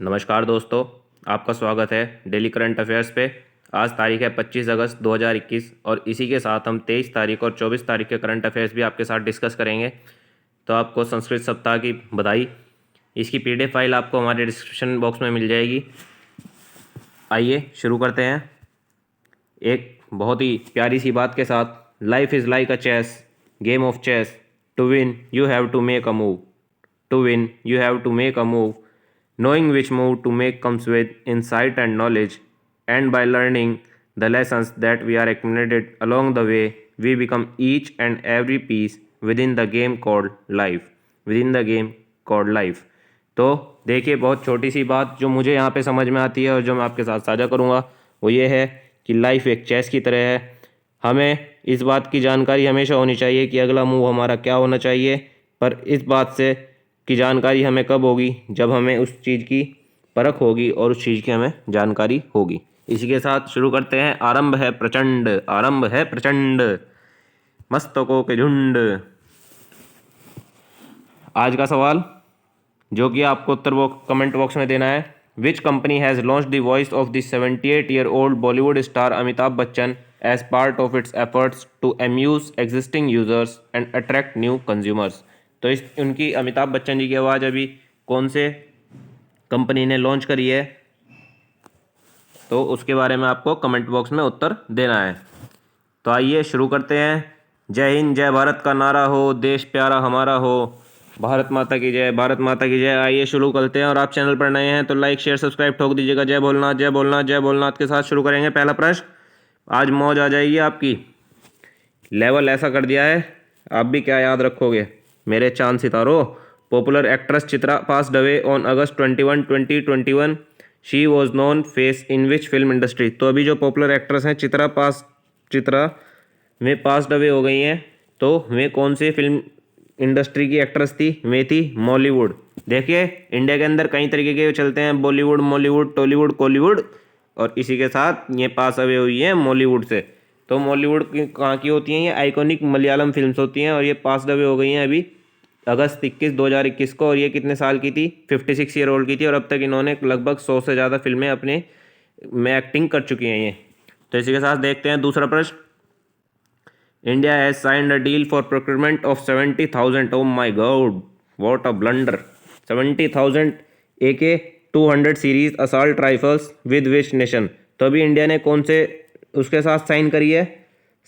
नमस्कार दोस्तों, आपका स्वागत है डेली करंट अफेयर्स पे। आज तारीख है 25 अगस्त 2021 और इसी के साथ हम 23 तारीख और 24 तारीख के करंट अफेयर्स भी आपके साथ डिस्कस करेंगे। तो आपको संस्कृत सप्ताह की बधाई। इसकी पीडीएफ फाइल आपको हमारे डिस्क्रिप्शन बॉक्स में मिल जाएगी। आइए शुरू करते हैं एक बहुत ही प्यारी सी बात के साथ। Life is like a chess, game of chess. To win you have to make a move. To win you have to make a move. Knowing which move to make comes with insight and knowledge, and by learning the lessons that we are accumulated along the way, we become each and every piece within the game called life. Within the game called life. तो देखिए, बहुत छोटी सी बात जो मुझे यहाँ पे समझ में आती है और जो मैं आपके साथ साझा करूँगा वो ये है कि लाइफ एक चेस की तरह है। हमें इस बात की जानकारी हमेशा होनी चाहिए कि अगला मूव हमारा क्या होना चाहिए, पर इस बात से की जानकारी हमें कब होगी, जब हमें उस चीज़ की परख होगी और उस चीज़ की हमें जानकारी होगी। इसी के साथ शुरू करते हैं। आरंभ है प्रचंड, आरंभ है प्रचंड, मस्तकों के झुंड। आज का सवाल जो कि आपको उत्तर कमेंट बॉक्स में देना है। Which company has launch the voice of the 78-year-old Bollywood star Amitabh Bachchan as part of its efforts to amuse existing users and attract new consumers. तो इस उनकी अमिताभ बच्चन जी की आवाज़ अभी कौन से कंपनी ने लॉन्च करी है, तो उसके बारे में आपको कमेंट बॉक्स में उत्तर देना है। तो आइए शुरू करते हैं। जय हिंद, जय भारत का नारा हो, देश प्यारा हमारा हो, भारत माता की जय, भारत माता की जय। आइए शुरू करते हैं। और आप चैनल पर नए हैं तो लाइक शेयर सब्सक्राइब ठोक दीजिएगा। जय भोलनाथ, जय भोलनाथ, जय भोलनाथ के साथ शुरू करेंगे। पहला प्रश्न, आज मौज आ जाएगी आपकी। लेवल ऐसा कर दिया है, आप भी क्या याद रखोगे मेरे चांद सितारों। Popular actress Chitra passed away on August 21, 2021। She was non face in which film industry. तो अभी जो पॉपुलर एक्ट्रेस हैं चित्रा वे पास्ड अवे हो गई हैं, तो वे कौन सी फिल्म इंडस्ट्री की एक्ट्रेस थी? वे थी मॉलीवुड। देखिए, इंडिया के अंदर कई तरीके के चलते हैं, बॉलीवुड, मॉलीवुड, टॉलीवुड, कॉलीवुड, और इसी के साथ ये पास अवे हुई है मॉलीवुड से। तो मॉलीवुड की कहाँ की होती हैं? ये आइकॉनिक मलयालम फिल्म्स होती हैं, और ये पास अवे हो गई हैं अभी अगस्त 2021 को। और ये कितने साल की थी? 56 ईयर ओल्ड की थी, और अब तक इन्होंने लगभग 100 से ज़्यादा फिल्में अपने में एक्टिंग कर चुकी हैं ये। तो इसी के साथ देखते हैं दूसरा प्रश्न। India has signed a deal for procurement of 70,000, oh my god what a blunder, 70,000 AK-200 series assault rifles with which nation. तो अभी इंडिया ने कौन से उसके साथ साइन करी है?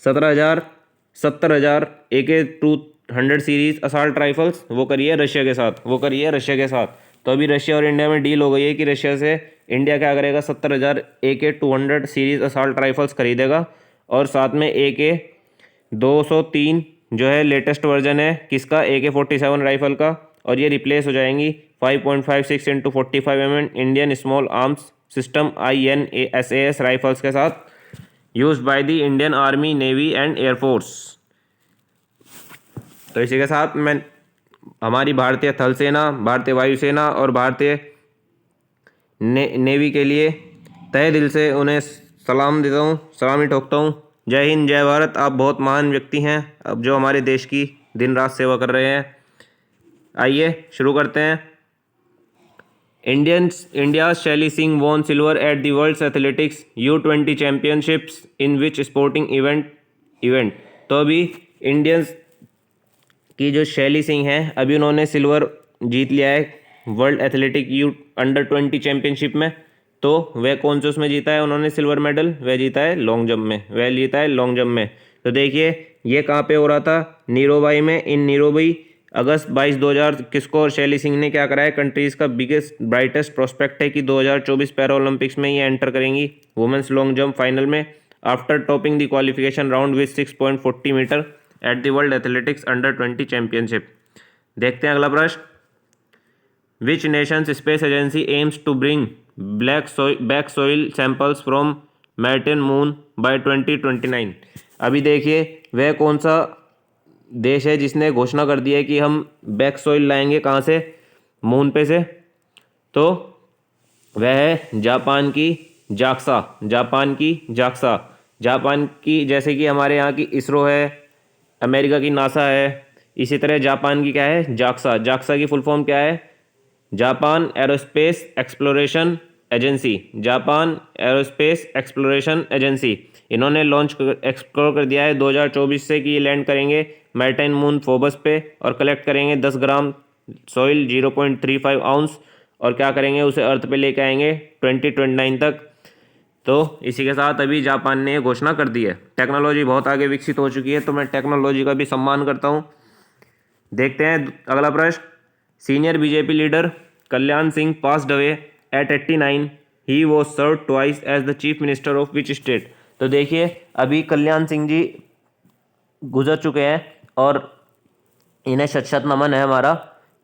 70,000 AK-200 सीरीज असॉल्ट राइफल्स वो करी है रशिया के साथ, वो करी है रशिया के साथ। तो अभी रशिया और इंडिया में डील हो गई है कि रशिया से इंडिया क्या करेगा, 70,000 AK-200 सीरीज असॉल्ट राइफल्स खरीदेगा, और साथ में AK-203 जो है लेटेस्ट वर्जन है किसका? AK-47 राइफल का, और ये रिप्लेस हो जाएंगी 5.56 × 45 mm Indian small arms system INASAS rifles के साथ, used by the Indian army, navy and air force. तो इसी के साथ मैं हमारी भारतीय थल सेना, भारतीय वायुसेना और भारतीय नेवी के लिए तहे दिल से उन्हें सलाम देता हूँ, सलामी ठोकता हूँ। जय हिंद, जय भारत। आप बहुत महान व्यक्ति हैं अब जो हमारे देश की दिन रात सेवा कर रहे हैं। आइए शुरू करते हैं। India Shaili Singh won silver at the world athletics U20 championships in which sporting event. तो अभी इंडियंस की जो शैली सिंह हैं अभी उन्होंने सिल्वर जीत लिया है वर्ल्ड एथलेटिक U20 चैंपियनशिप में। तो वह कौन से उसमें जीता है उन्होंने सिल्वर मेडल? वह जीता है लॉन्ग जंप में, वह जीता है लॉन्ग जंप में। तो देखिए, ये कहाँ पे हो रहा था? नीरोबाई में, इन नीरोबाई। अगस्त 22, 2000 किसको और शैली सिंह ने क्या करा है? कंट्रीज़ का बिगेस्ट ब्राइटेस्ट प्रोस्पेक्ट है कि 2024 पैरा ओलंपिक्स में ये एंटर करेंगी वुमेंस लॉन्ग जंप फाइनल में, after topping the qualification round with 6.40 metre at the world athletics under twenty championship. देखते हैं अगला प्रश्न। Which nation's space agency aims to bring back soil samples from Martian moon by 2029। अभी देखिए, वह कौन सा देश है जिसने घोषणा कर दी है कि हम बैक सॉइल लाएंगे कहाँ से? मून पे से। तो वह है जापान की जाक्सा, जापान की जाक्सा। जापान की, जैसे कि हमारे यहाँ की इसरो है, अमेरिका की नासा है, इसी तरह जापान की क्या है? जाक्सा। जाक्सा की फुल फॉर्म क्या है? Japan aerospace exploration agency, Japan aerospace exploration agency, इन्होंने लॉन्च एक्सप्लोर कर दिया है 2024 से कि ये लैंड करेंगे मैर्टाइन मून फोबस पे और कलेक्ट करेंगे 10 ग्राम सॉइल 0.35 आउंस और क्या करेंगे उसे अर्थ पे लेके आएंगे 2029 तक। तो इसी के साथ अभी जापान ने ये घोषणा कर दी है। टेक्नोलॉजी बहुत आगे विकसित हो चुकी है, तो मैं टेक्नोलॉजी का भी सम्मान करता हूँ। देखते हैं अगला प्रश्न। Senior BJP leader Kalyan Singh passed away at 89, he was serve twice as the chief minister of which state. तो देखिए अभी कल्याण सिंह जी गुजर चुके हैं और इन्हें शत शत नमन है हमारा।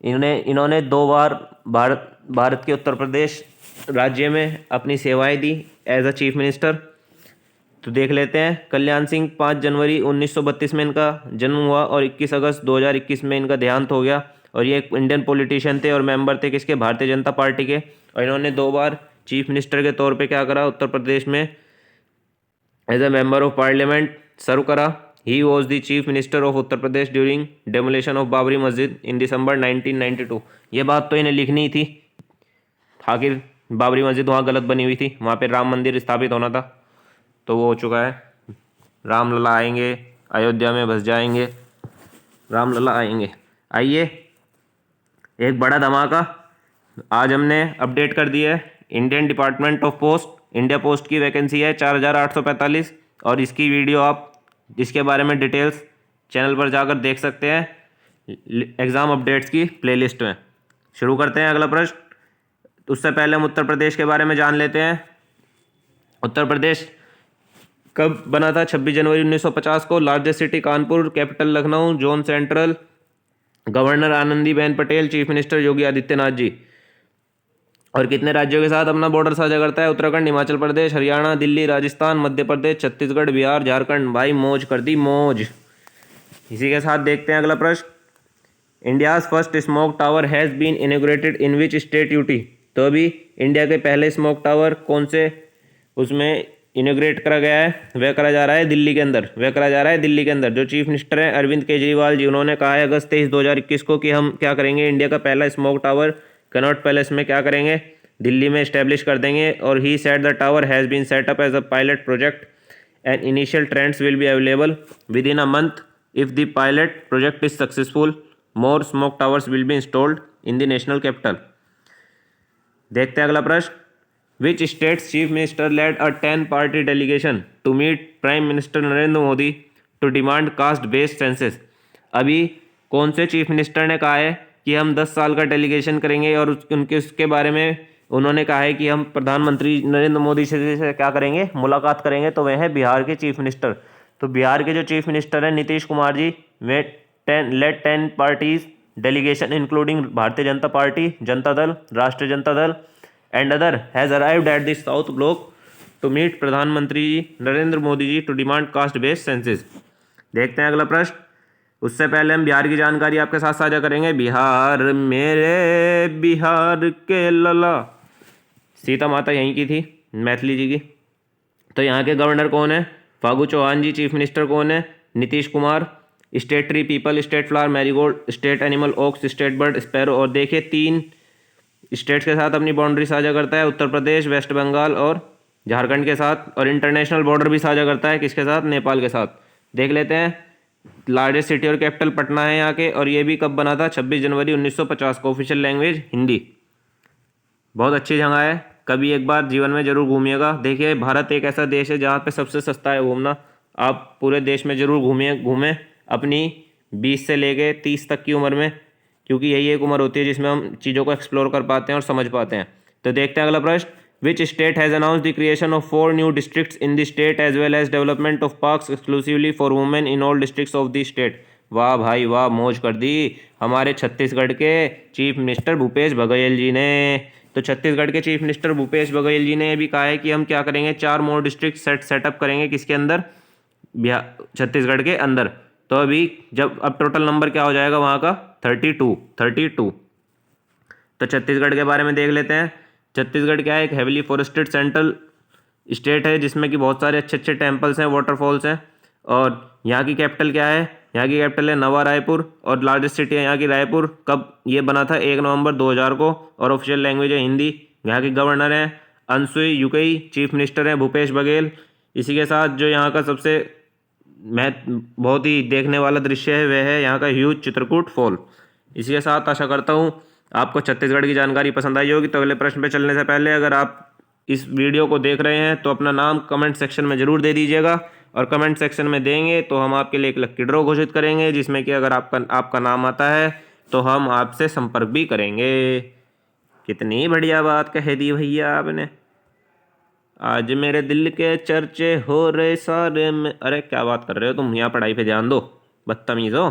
इन्होंने 2 बार भारत के उत्तर प्रदेश राज्य में अपनी सेवाएं दी एज अ चीफ मिनिस्टर। तो देख लेते हैं। कल्याण सिंह 5 जनवरी 1932 में इनका जन्म हुआ और 21 अगस्त 2021 में इनका देहांत हो गया। और ये एक इंडियन पॉलिटिशियन थे और मेंबर थे किसके, भारतीय जनता पार्टी के। और इन्होंने 2 बार चीफ मिनिस्टर के तौर पे क्या करा, उत्तर प्रदेश में as a member of parliament serve करा। He was the chief minister of Uttar Pradesh during demolition of Babri Masjid in दिसंबर 1992। ये बात तो इन्हें लिखनी ही थी, आखिर बाबरी मस्जिद वहाँ गलत बनी हुई थी, वहाँ पे राम मंदिर स्थापित होना था। तो वो हो चुका है। रामलला आएंगे, अयोध्या में बस जाएंगे, रामलला आएंगे। आइए एक बड़ा धमाका आज हमने अपडेट कर दी है। Indian department of post, India post की वैकेंसी है 4845 और इसकी वीडियो आप इसके बारे में डिटेल्स चैनल पर जाकर देख सकते हैं एग्ज़ाम अपडेट्स की प्लेलिस्ट में। शुरू करते हैं अगला प्रश्न। उससे पहले हम उत्तर प्रदेश के बारे में जान लेते हैं। उत्तर प्रदेश कब बना था? 26 जनवरी 1950 को। Largest city Kanpur, capital Lucknow, zone central, governor Anandiben Patel, chief minister Yogi Adityanath ji. और कितने राज्यों के साथ अपना बॉर्डर साझा करता है? उत्तराखंड, हिमाचल प्रदेश, हरियाणा, दिल्ली, राजस्थान, मध्य प्रदेश, छत्तीसगढ़, बिहार, झारखंड। भाई मौज कर दी मौज। इसी के साथ देखते हैं अगला प्रश्न। India's first smoke tower has been inaugurated in which state UT. तो अभी इंडिया के पहले स्मोक टावर कौन से उसमें इनोग्रेट करा गया है? वह करा जा रहा है दिल्ली के अंदर, वह करा जा रहा है दिल्ली के अंदर। जो चीफ मिनिस्टर हैं अरविंद केजरीवाल जी, उन्होंने कहा है अगस्त 23, 2021 को कि हम क्या करेंगे, इंडिया का पहला स्मोक टावर कनॉट पैलेस में क्या करेंगे, दिल्ली में इस्टेब्लिश कर देंगे। और he said the tower has been set up as a pilot project and initial trends will be available within a month if the pilot project is successful. More smoke towers will be installed in the national capital. देखते हैं अगला प्रश्न। Which state's chief minister led a 10-party delegation to meet Prime Minister Narendra Modi to demand caste-based census। अभी कौन से chief minister ने कहा है कि हम 10 साल का डेलीगेशन करेंगे और उसके बारे में उन्होंने कहा है कि हम प्रधानमंत्री नरेंद्र मोदी से क्या करेंगे, मुलाकात करेंगे। तो वह है बिहार के चीफ मिनिस्टर। तो बिहार के जो चीफ मिनिस्टर हैं नीतीश कुमार जी, वे lead 10 parties delegation including Bharatiya Janata party, Janata Dal, राष्ट्रीय Janata Dal and other has arrived at the South Block to meet प्रधानमंत्री Narendra Modi ji to demand caste based census। देखते हैं अगला प्रश्न। उससे पहले हम बिहार की जानकारी आपके साथ साझा करेंगे। बिहार मेरे बिहार के लला, सीता माता यहीं की थी, मैथिली जी की। तो यहाँ के गवर्नर कौन है? फागू चौहान जी। चीफ मिनिस्टर कौन है? Nitish Kumar. State tree peepal, state flower marigold, state animal ox, state bird sparrow. और देखिए 3 स्टेट्स के साथ अपनी बाउंड्री साझा करता है, उत्तर प्रदेश, वेस्ट बंगाल और झारखंड के साथ। और इंटरनेशनल बॉर्डर भी साझा करता है किसके साथ? नेपाल के साथ। देख लेते हैं। लार्जेस्ट सिटी और कैपिटल पटना है यहाँ के। और ये भी कब बना था? 26 जनवरी 1950 को। Official language Hindi. बहुत अच्छी जगह है, कभी एक बार जीवन में जरूर घूमिएगा। देखिए भारत एक ऐसा देश है जहाँ पे सबसे सस्ता है घूमना। आप पूरे देश में जरूर घूमें अपनी 20 से लेके 30 तक की उम्र में, क्योंकि यही एक उम्र होती है जिसमें हम चीज़ों को एक्सप्लोर कर पाते हैं और समझ पाते हैं। तो देखते हैं अगला प्रश्न। Which state has announce the creation of 4 new districts in the state as well as development of parks exclusively for women in all districts of the state. वाह भाई वाह, मौज कर दी हमारे छत्तीसगढ़ के चीफ मिनिस्टर भूपेश बघेल जी ने। तो छत्तीसगढ़ के चीफ मिनिस्टर भूपेश बघेल जी ने भी कहा है कि हम क्या करेंगे, 4 मोर डिस्ट्रिक्ट सेटअप करेंगे किसके अंदर? छत्तीसगढ़ के अंदर। तो अभी जब अब टोटल नंबर क्या हो जाएगा वहाँ का? 32। तो छत्तीसगढ़ के बारे में देख लेते हैं। छत्तीसगढ़ क्या है? एक हेविली फॉरेस्टेड सेंट्रल स्टेट है जिसमें कि बहुत सारे अच्छे अच्छे टेम्पल्स हैं, वाटरफॉल्स हैं। और यहाँ की कैपिटल क्या है? यहाँ की कैपिटल है नवा रायपुर और लार्जेस्ट सिटी है यहाँ की रायपुर। कब ये बना था? 1 नवंबर 2000 को। और ऑफिशियल लैंग्वेज है हिंदी। यहाँ के गवर्नर हैं अनसुई युकई, चीफ मिनिस्टर हैं भूपेश बघेल। इसी के साथ जो यहाँ का सबसे बहुत ही देखने वाला दृश्य है वह है यहाँ का ह्यूज चित्रकूट फॉल। इसी के साथ आशा करता हूँ आपको छत्तीसगढ़ की जानकारी पसंद आई होगी। तो अगले प्रश्न पे चलने से पहले अगर आप इस वीडियो को देख रहे हैं तो अपना नाम कमेंट सेक्शन में ज़रूर दे दीजिएगा, और कमेंट सेक्शन में देंगे तो हम आपके लिए एक लक्की ड्रॉ घोषित करेंगे, जिसमें कि अगर आपका नाम आता है तो हम आपसे संपर्क भी करेंगे। कितनी बढ़िया बात कह दी भैया आपने। आज मेरे दिल के चर्चे हो रहे सारे में। अरे क्या बात कर रहे हो तुम, यहाँ पढ़ाई पे ध्यान दो, बदतमीज हो।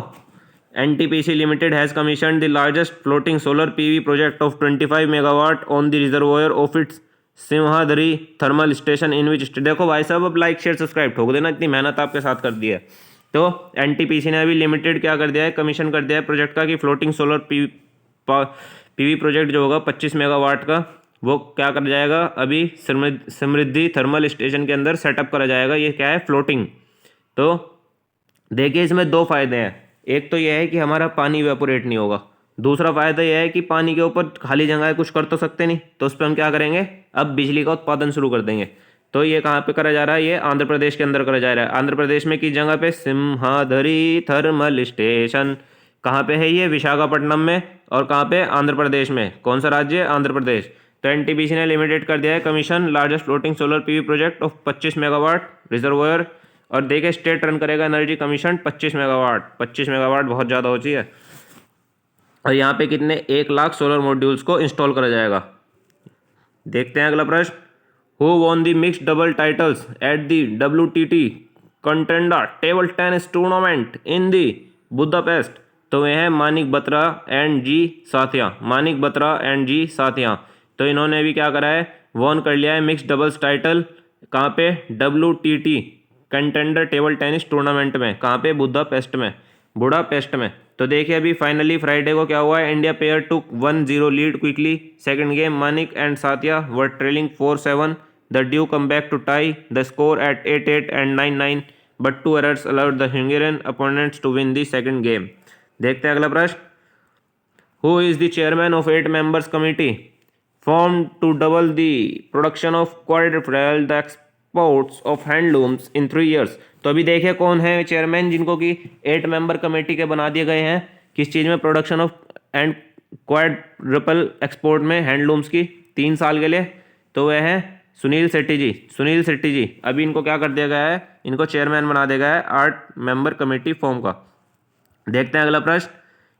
NTPC Limited has commissioned the largest floating solar PV project of 25 megawatt on the reservoir of its Simhadri thermal station in which state. देखो भाई साहब, अब लाइक शेयर सब्सक्राइब ठोक देना, इतनी मेहनत आपके साथ कर दी है। तो NTPC ने अभी लिमिटेड क्या कर दिया है, कमीशन कर दिया है प्रोजेक्ट का कि फ्लोटिंग सोलर पीवी प्रोजेक्ट जो होगा 25 मेगावाट का, वो क्या कर जाएगा, अभी समृद्धि थर्मल स्टेशन के अंदर सेटअप करा जाएगा। ये क्या है, फ्लोटिंग। तो देखिए इसमें दो फायदे हैं। एक तो यह है कि हमारा पानी इवेपोरेट नहीं होगा। दूसरा फायदा यह है कि पानी के ऊपर खाली जगह है, कुछ कर तो सकते नहीं, तो उस पर हम क्या करेंगे, अब बिजली का उत्पादन शुरू कर देंगे। तो ये कहाँ पे करा जा रहा है, ये आंध्र प्रदेश के अंदर करा जा रहा है। आंध्र प्रदेश में किस जगह पे, सिंहादरी थर्मल स्टेशन। कहाँ पे है ये, विशाखापट्टनम में। और कहाँ पे, आंध्र प्रदेश में। कौन सा राज्य है, आंध्र प्रदेश। तो NTPC ने लिमिटेड कर दिया है commission largest floating solar PV project of 25 megawatt reservoir. और देखिए स्टेट रन करेगा एनर्जी कमीशन 25 मेगावाट। 25 मेगावाट बहुत ज़्यादा होती है। और यहाँ पे कितने, 1 लाख सोलर मॉड्यूल्स को इंस्टॉल करा जाएगा। देखते हैं अगला प्रश्न। Who won the mixed double titles at the WTT contender table tennis tournament in the Budapest. तो वे हैं Manik Batra and ji Saathiya. Manik Batra and जी साथिया। तो इन्होंने भी क्या करा है, वॉन कर लिया है मिक्स्ड डबल्स टाइटल। कहाँ पे, WTT contender table tennis tournament में। कहाँ पे, बुदापेस्ट में। तो देखिए अभी फाइनली फ्राइडे को क्या हुआ है, India pair to 1-0 lead quickly. Second game Manika and Sathiyan were trailing 4-7। The duo come back to tie the score at 8-8 and 9-9, but 2 errors allowed the Hungarian opponents to win the second game। देखते हैं अगला प्रश्न। Who is the chairman of 8 members committee formed to double the production of quadruple the exports of handlooms in 3 years। तो अभी देखिए कौन है chairman जिनको कि 8 मेंबर कमेटी के बना दिए गए हैं, किस चीज़ में, production of and quadruple export में हैंडलूम्स की 3 साल के लिए। तो वह है सुनील शेट्टी जी। अभी इनको क्या कर दिया गया है, इनको चेयरमैन बना दिया गया है 8 मेंबर कमेटी फॉर्म का। देखते हैं अगला प्रश्न।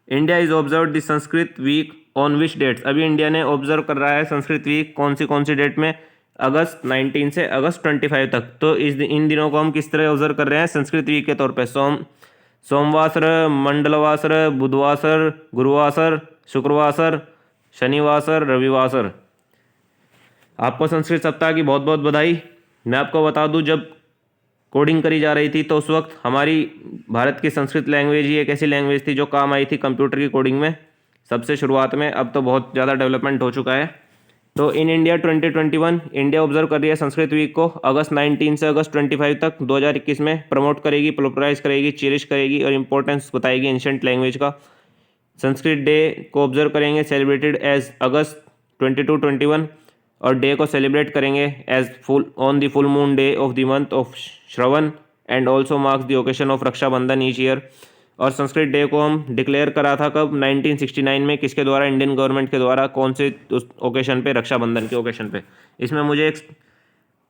India is observe the Sanskrit week on which dates. अभी इंडिया ने ऑब्जर्व कर रहा है संस्कृत वीक कौन सी डेट में, अगस्त 19 से अगस्त 25 तक। तो इन दिनों को हम किस तरह ऑब्जर्व कर रहे हैं, संस्कृत वीक के तौर पे। सोमवासर, मंडलवासर, बुधवासर, गुरुवासर, शुक्रवासर, शनिवासर, रविवासर। आपको संस्कृत सप्ताह की बहुत बहुत बधाई। मैं आपको बता दूं, जब कोडिंग करी जा रही थी तो उस वक्त हमारी भारत की संस्कृत लैंग्वेज ही एक ऐसी लैंग्वेज थी जो काम आई थी कंप्यूटर की कोडिंग में सबसे शुरुआत में। अब तो बहुत ज़्यादा डेवलपमेंट हो चुका है। तो इन इंडिया 2021 इंडिया ऑब्जर्व कर रही है संस्कृत वीक को अगस्त 19 से अगस्त 25 तक 2021 में। प्रमोट करेगी, पॉपुलराइज करेगी, चेरिश करेगी और इम्पोर्टेंस बताएगी एंशिएंट लैंग्वेज का। संस्कृत डे को ऑब्जर्व करेंगे सेलिब्रेटेड एज अगस्त 22-21, और डे को सेलिब्रेट करेंगे as on the full moon day of the month of Shravan and also marks the occasion of Rakshabandhan each year. और संस्कृत डे को हम डिक्लेयर करा था कब, 1969 में। किसके द्वारा, इंडियन गवर्नमेंट के द्वारा। कौन से उस ओकेशन पे, रक्षाबंधन के ओकेशन पे। इसमें मुझे एक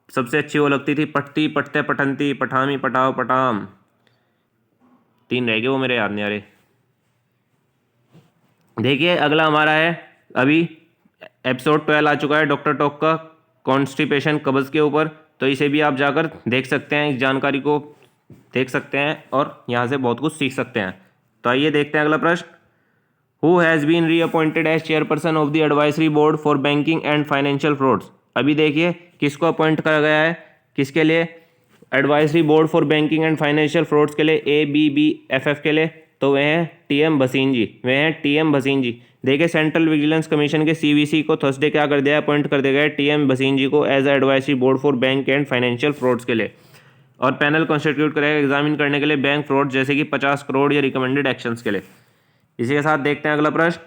सबसे अच्छी वो लगती थी, पठती पठते पठंती पठामी पटाव पटाम। 3 रह गए, वो मेरे याद नहीं आ रहे। देखिए अगला हमारा है, अभी एपिसोड 12 आ चुका है डॉक्टर टॉक का, कॉन्स्टिपेशन, कब्ज के ऊपर। तो इसे भी आप जाकर देख सकते हैं, इस जानकारी को देख सकते हैं और यहाँ से बहुत कुछ सीख सकते हैं। तो आइए देखते हैं अगला प्रश्न। Who has been reappointed as chairperson of the advisory board for banking and financial frauds. अभी देखिए किसको अपॉइंट करा गया है, किसके लिए, advisory board for banking and financial frauds के लिए, ABBFF के लिए। तो वे हैं TM भसीन जी। देखिए सेंट्रल विजिलेंस कमीशन के CVC को थर्सडे क्या कर दिया है, अपॉइंट कर दिया गया है TM भसीन जी को as advisory board for bank and financial frauds के लिए। और पैनल कॉन्स्टिट्यूट करेगा एग्जामिन करने के लिए बैंक फ्रॉड जैसे कि 50 करोड़ या रिकमेंडेड एक्शंस के लिए। इसी के साथ देखते हैं अगला प्रश्न,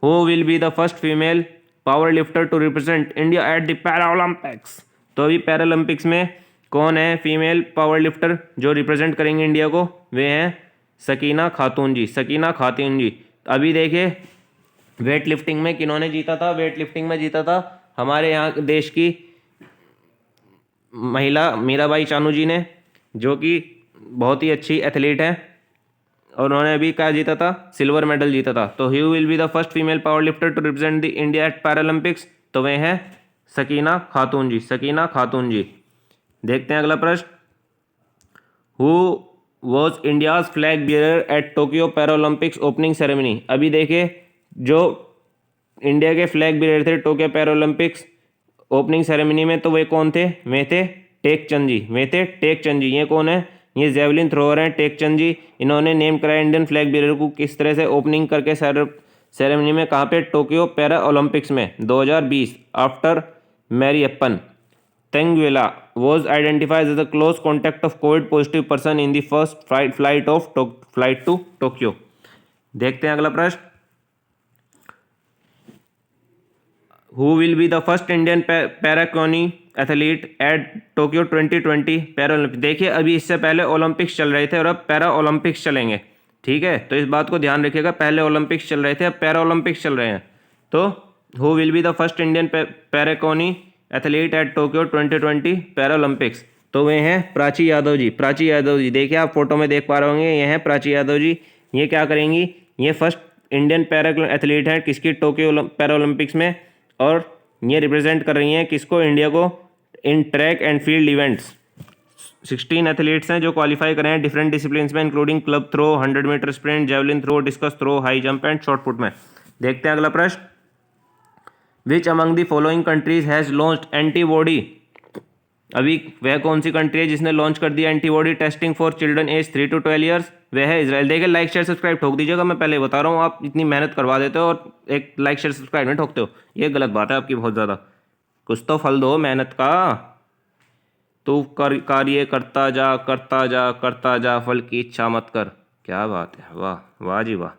who will be the first female power lifter to represent India at the para Olympics. तो अभी पैरालंपिक्स में कौन है फीमेल पावर लिफ्टर जो रिप्रेजेंट करेंगे इंडिया को, वे हैं सकीना खातून जी, सकीना खातून जी। अभी देखिए वेट लिफ्टिंग में किन्होंने जीता था, वेट लिफ्टिंग में जीता था हमारे यहाँ देश की महिला मीराबाई चानू जी ने, जो कि बहुत ही अच्छी एथलीट है, और उन्होंने अभी क्या जीता था, सिल्वर मेडल जीता था। तो who will be the first female power lifter to represent the India at Paralympics, तो वे हैं सकीना खातून जी, सकीना खातून जी। देखते हैं अगला प्रश्न, who was India's flag bearer eight Tokyo Paralympics opening ceremony. अभी देखिए जो इंडिया के फ्लैग बियरर थे टोक्यो पैरालंपिक्स ओपनिंग सेरेमनी में, तो वे कौन थे, वे थे टेकचंद जी, वे थे टेकचंद जी। ये कौन है, ये जेवलिन थ्रोअर हैं टेकचंद जी। इन्होंने नेम कराया इंडियन फ्लैग बियरर को किस तरह से, ओपनिंग करके सेरेमनी में, कहाँ पे, टोक्यो पैरा ओलंपिक्स में 2020 after मैरियप्पन Tenguela was identified as a close contact of COVID positive person in the first flight to Tokyo। देखते हैं अगला प्रश्न, Who will be the first Indian paracanoe athlete at Tokyo 2020 Paralympic. देखिए अभी इससे पहले Olympics चल रहे थे और अब पैरा ओलंपिक्स चलेंगे, ठीक है, तो इस बात को ध्यान रखिएगा, पहले ओलंपिक्स चल रहे थे अब पैरा ओलंपिक्स चल रहे हैं। तो who will be the first Indian paracanoe athlete at Tokyo 2020 Paralympics, तो वे हैं प्राची यादव जी, प्राची यादव जी। देखिए आप फोटो में देख पा रहे होंगे, ये हैं प्राची यादव जी। ये क्या करेंगी, ये फर्स्ट इंडियन पैरा एथलीट हैं किसकी, टोक्यो पैरालंपिक्स में, और ये रिप्रेजेंट कर रही हैं किसको, इंडिया को, in track and field events. 16 athletes हैं जो क्वालिफाई करे हैं डिफरेंट डिसिप्लिन्स में, including club throw, 100 metre sprint, javelin throw, discus throw, high jump and shot put में। देखते हैं अगला प्रश्न, which among the following countries has launched antibody. अभी वह कौन सी कंट्री है जिसने लॉन्च कर दिया antibody testing for children age 3 to 12 years, वह है इजराइल। देखिए लाइक शेयर सब्सक्राइब ठोक दीजिएगा, मैं पहले बता रहा हूँ, आप इतनी मेहनत करवा देते हो और एक लाइक शेयर सब्सक्राइब नहीं ठोकते हो, ये गलत बात है आपकी बहुत ज़्यादा। कुछ तो फल दो मेहनत का, तू कार्य करता जा करता जा करता जा, फल की इच्छा मत कर। क्या बात है, वाह वाह जी वाह,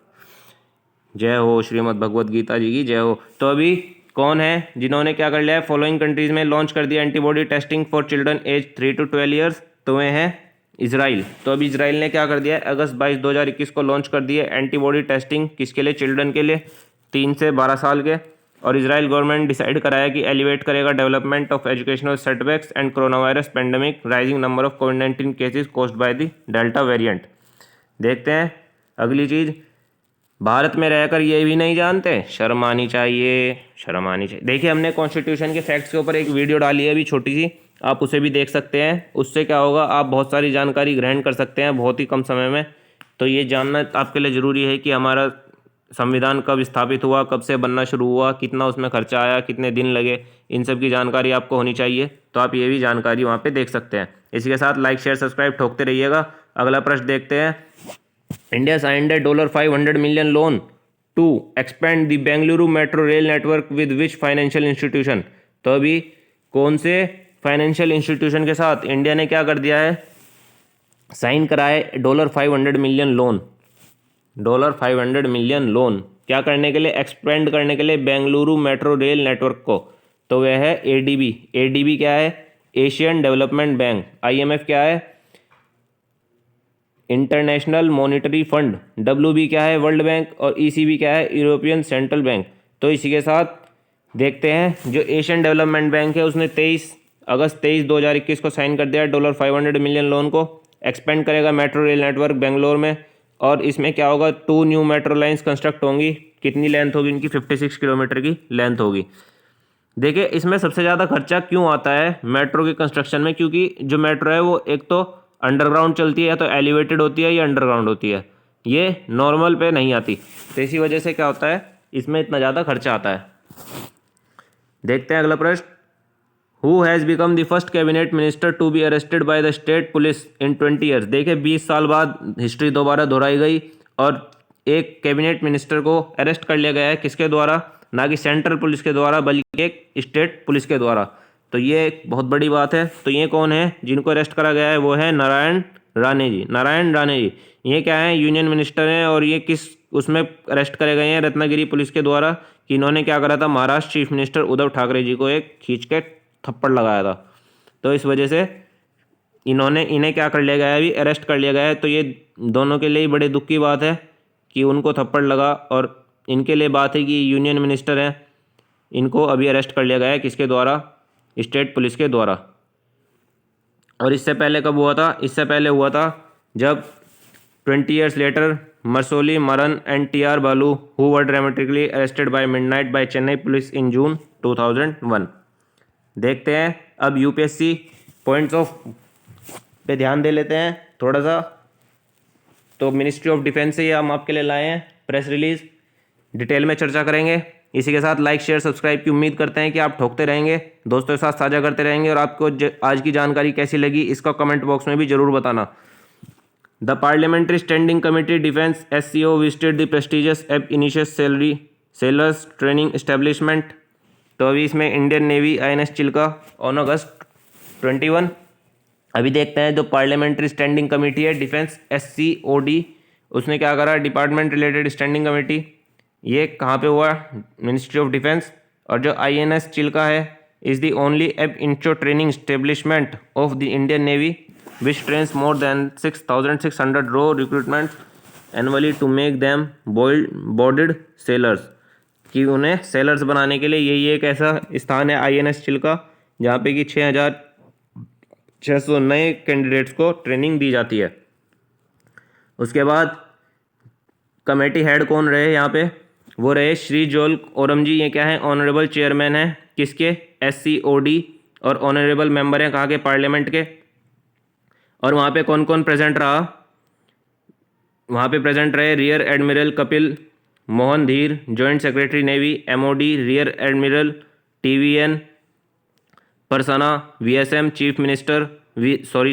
जय हो श्रीमद् भगवद गीता जी की जय हो। तो अभी कौन है जिन्होंने क्या कर लिया है, फॉलोइंग कंट्रीज में लॉन्च कर दिया antibody testing for children age 3 to 12 years, तो वे हैं इजराइल। तो अभी इजराइल ने क्या कर दिया है, अगस्त 22 2021 को लॉन्च कर दिया एंटीबॉडी टेस्टिंग, किसके लिए, चिल्ड्रन के लिए 3 से 12 साल के। और इजराइल गवर्नमेंट डिसाइड कराया कि एलिवेट करेगा development of educational setbacks and corona virus pandemic, rising number of covid cases caused by the delta variant. देखते हैं अगली चीज़, भारत में रहकर ये भी नहीं जानते, शर्म आनी चाहिए, शर्म आनी चाहिए। देखिए हमने कॉन्स्टिट्यूशन के फैक्ट्स के ऊपर एक वीडियो डाली है अभी छोटी सी, आप उसे भी देख सकते हैं। उससे क्या होगा, आप बहुत सारी जानकारी ग्रहण कर सकते हैं बहुत ही कम समय में। तो ये जानना आपके लिए ज़रूरी है कि हमारा संविधान कब स्थापित हुआ, कब से बनना शुरू हुआ, कितना उसमें खर्चा आया, कितने दिन लगे, इन सब की जानकारी आपको होनी चाहिए। तो आप ये भी जानकारी वहाँ पे देख सकते हैं। इसी के साथ लाइक शेयर सब्सक्राइब ठोकते रहिएगा। अगला प्रश्न देखते हैं, India signed a $500 million loan to expand the Bengaluru metro rail network with which financial institution. तो अभी कौन से फाइनेंशियल इंस्टीट्यूशन के साथ इंडिया ने क्या कर दिया है, साइन करा है $500 million लोन, $500 million लोन क्या करने के लिए, एक्सपेंड करने के लिए बेंगलुरु मेट्रो रेल नेटवर्क को। तो वह है एडीबी। एडीबी क्या है, एशियन डेवलपमेंट बैंक। आईएमएफ क्या है, इंटरनेशनल मॉनिटरी फंड। डब्ल्यूबी क्या है, वर्ल्ड बैंक। और ईसीबी क्या है, यूरोपियन सेंट्रल बैंक। तो इसी के साथ देखते हैं, जो एशियन डेवलपमेंट बैंक है उसने अगस्त 23 2021 को साइन कर दिया $500 million लोन को, एक्सपेंड करेगा मेट्रो रेल नेटवर्क बेंगलोर में। और इसमें क्या होगा, 2 न्यू मेट्रो लाइन्स कंस्ट्रक्ट होंगी। कितनी लेंथ होगी इनकी, 56 किलोमीटर की लेंथ होगी। देखिए इसमें सबसे ज़्यादा खर्चा क्यों आता है मेट्रो के कंस्ट्रक्शन में, क्योंकि जो मेट्रो है वो एक तो अंडरग्राउंड चलती है, या तो एलिवेटेड होती है या अंडरग्राउंड होती है, ये नॉर्मल पे नहीं आती। तो इसी वजह से क्या होता है, इसमें इतना ज़्यादा खर्चा आता है। देखते हैं अगला प्रश्न, who has become the first cabinet minister to be arrested by the state police in 20 years. देखिए 20 साल बाद हिस्ट्री दोबारा दोहराई गई और एक कैबिनेट मिनिस्टर को अरेस्ट कर लिया गया है, किसके द्वारा, ना कि सेंट्रल पुलिस के द्वारा बल्कि एक स्टेट पुलिस के द्वारा। तो ये एक बहुत बड़ी बात है। तो ये कौन है जिनको अरेस्ट करा गया है? वो है नारायण राणे जी। नारायण राणे जी ये क्या है? यूनियन मिनिस्टर हैं। और ये किस उसमें अरेस्ट करे गए हैं? रत्नागिरी पुलिस के द्वारा, कि इन्होंने क्या करा था? महाराष्ट्र चीफ मिनिस्टर उद्धव ठाकरे जी को एक खींच के थप्पड़ लगाया था। तो इस वजह से इन्हें क्या कर लिया गया है? अभी अरेस्ट कर लिया गया है। तो ये दोनों के लिए बड़े दुख की बात है कि उनको थप्पड़ लगा, और इनके लिए बात है कि यूनियन मिनिस्टर हैं, इनको अभी अरेस्ट कर लिया गया है। किसके द्वारा? स्टेट पुलिस के द्वारा। और इससे पहले कब हुआ था? इससे पहले हुआ था जब 20 years later Murasoli Maran and TR Baalu who were dramatically arrested by midnight by Chennai police in June 2001। देखते हैं अब यूपीएससी पॉइंट्स ऑफ पे ध्यान दे लेते हैं थोड़ा सा। तो मिनिस्ट्री ऑफ डिफेंस से ये हम आपके लिए लाए हैं प्रेस रिलीज, डिटेल में चर्चा करेंगे। इसी के साथ लाइक शेयर सब्सक्राइब की उम्मीद करते हैं कि आप ठोकते रहेंगे, दोस्तों के साथ साझा करते रहेंगे। और आपको आज की जानकारी कैसी लगी इसका कमेंट बॉक्स में भी जरूर बताना। The parliamentary standing committee defence SCO visited the prestigious ab initio sailors training establishment. तो अभी इसमें Indian navy INS Chilka on August 21। अभी देखते हैं जो पार्लियामेंट्री स्टैंडिंग कमेटी है डिफेंस SCOD, उसने क्या करा? डिपार्टमेंट रिलेटेड स्टैंडिंग कमेटी, ये कहाँ पे हुआ? Ministry of defence. और जो INS चिल्का है is the only ab initio training establishment of the Indian navy which trains more than 6,600 raw recruitment annually to make them boarded sailors, कि उन्हें sellers बनाने के लिए यही एक ऐसा स्थान है INS चिल्का जहाँ पे कि 6,600 नए कैंडिडेट्स को ट्रेनिंग दी जाती है। उसके बाद कमेटी हेड कौन रहे यहाँ पे? वो रहे श्री जोल ओरम जी। ये क्या है? ऑनरेबल चेयरमैन है किसके? SCOD। और ऑनरेबल मेंबर हैं कहाँ के? पार्लियामेंट के। और वहाँ पे कौन कौन प्रेजेंट रहा? वहाँ पे प्रेजेंट रहे rear admiral Kapil Mohan Dhir, joint secretary navy MOD, rear admiral TVN Parsana, VSM chief minister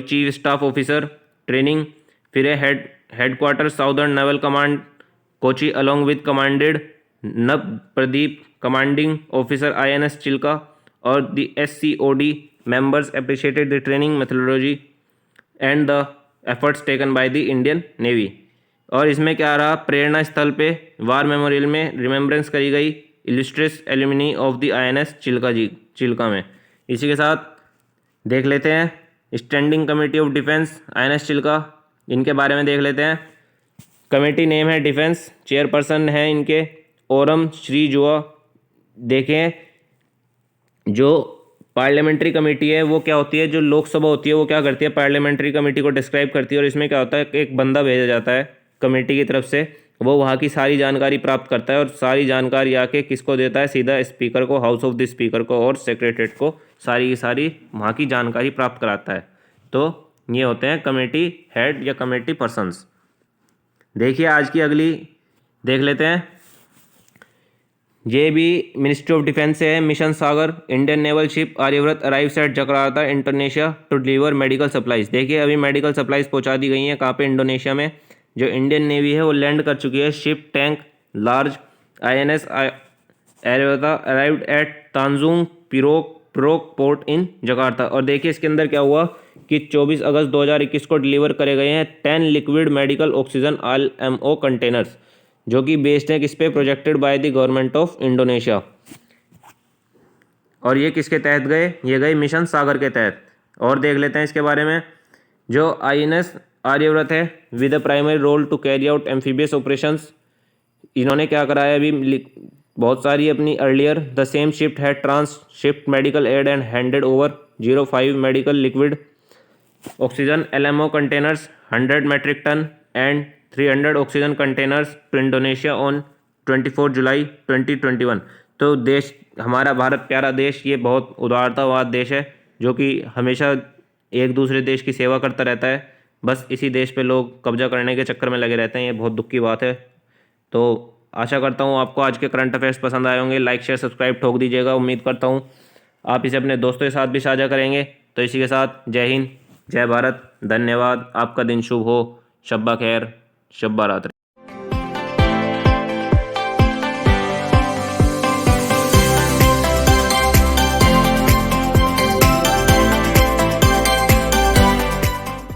chief staff officer training. फिर है headquarter southern naval command Kochi along with commanded नब Pradeep commanding officer INS Chilka. और the SCOD members appreciated the training methodology and the efforts taken by the Indian Navy। और इसमें क्या रहा? प्रेरणा स्थल पे वार मेमोरियल में रिमेम्बरेंस करी गई illustrious alumni of the INS Chilka में। इसी के साथ देख लेते हैं standing committee of defence INS Chilka, इनके बारे में देख लेते हैं। कमेटी नेम है डिफेंस, चेयरपर्सन है इनके ओरम श्री जुआ। देखें जो पार्लियामेंट्री कमेटी है वो क्या होती है? जो लोकसभा होती है वो क्या करती है? पार्लियामेंट्री कमेटी को डिस्क्राइब करती है। और इसमें क्या होता है? एक बंदा भेजा जाता है कमेटी की तरफ से, वो वहाँ की सारी जानकारी प्राप्त करता है। और सारी जानकारी आके किसको देता है? सीधा स्पीकर को, हाउस ऑफ द स्पीकर को और सेक्रेटरीट को सारी की सारी वहाँ की जानकारी प्राप्त कराता है। तो ये होते हैं कमेटी हेड या कमेटी पर्सन्स। देखिए आज की अगली देख लेते हैं। ये भी मिनिस्ट्री ऑफ डिफेंस से है। Mission Sagar Indian naval ship Aryavrat arrives at Jakarta Indonesia to deliver medical supplies. देखिए अभी मेडिकल सप्लाईज पहुंचा दी गई हैं कहाँ पे? इंडोनेशिया में। जो इंडियन नेवी है वो लैंड कर चुकी है। Ship tank large INS Aryavrata arrived at Tanjung Priok port in Jakarta. और देखिए इसके अंदर क्या हुआ कि 24 अगस्त 2021 को डिलीवर करे गए हैं 10 liquid medical oxygen LMO containers, जो कि बेस्ड है किस पे? Projected by the government of Indonesia. और ये किसके तहत गए? ये गए मिशन सागर के तहत। और देख लेते हैं इसके बारे में। जो INS आर्यव्रत है with a primary role to carry out amphibious operations, इन्होंने क्या कराया? अभी बहुत सारी अपनी अर्लियर द सेम शिफ्ट है transshipped medical aid and handed over 05 medical liquid oxygen LMO containers 100 metric tonne and 300 oxygen containers to Indonesia on 24 July 2021। तो देश हमारा भारत प्यारा देश, ये बहुत उदारतावाद देश है जो कि हमेशा एक दूसरे देश की सेवा करता रहता है। बस इसी देश पे लोग कब्जा करने के चक्कर में लगे रहते हैं। ये बहुत दुख की बात है। तो आशा करता हूँ आपको आज के करंट अफेयर्स पसंद आए होंगे। लाइक शेयर सब्सक्राइब ठोक दीजिएगा। उम्मीद करता हूँ आप इसे अपने दोस्तों के साथ भी साझा करेंगे। तो इसी के साथ जय हिंद, जय भारत, धन्यवाद। आपका दिन शुभ हो। शब्बा खैर, शब्बा रात्रि।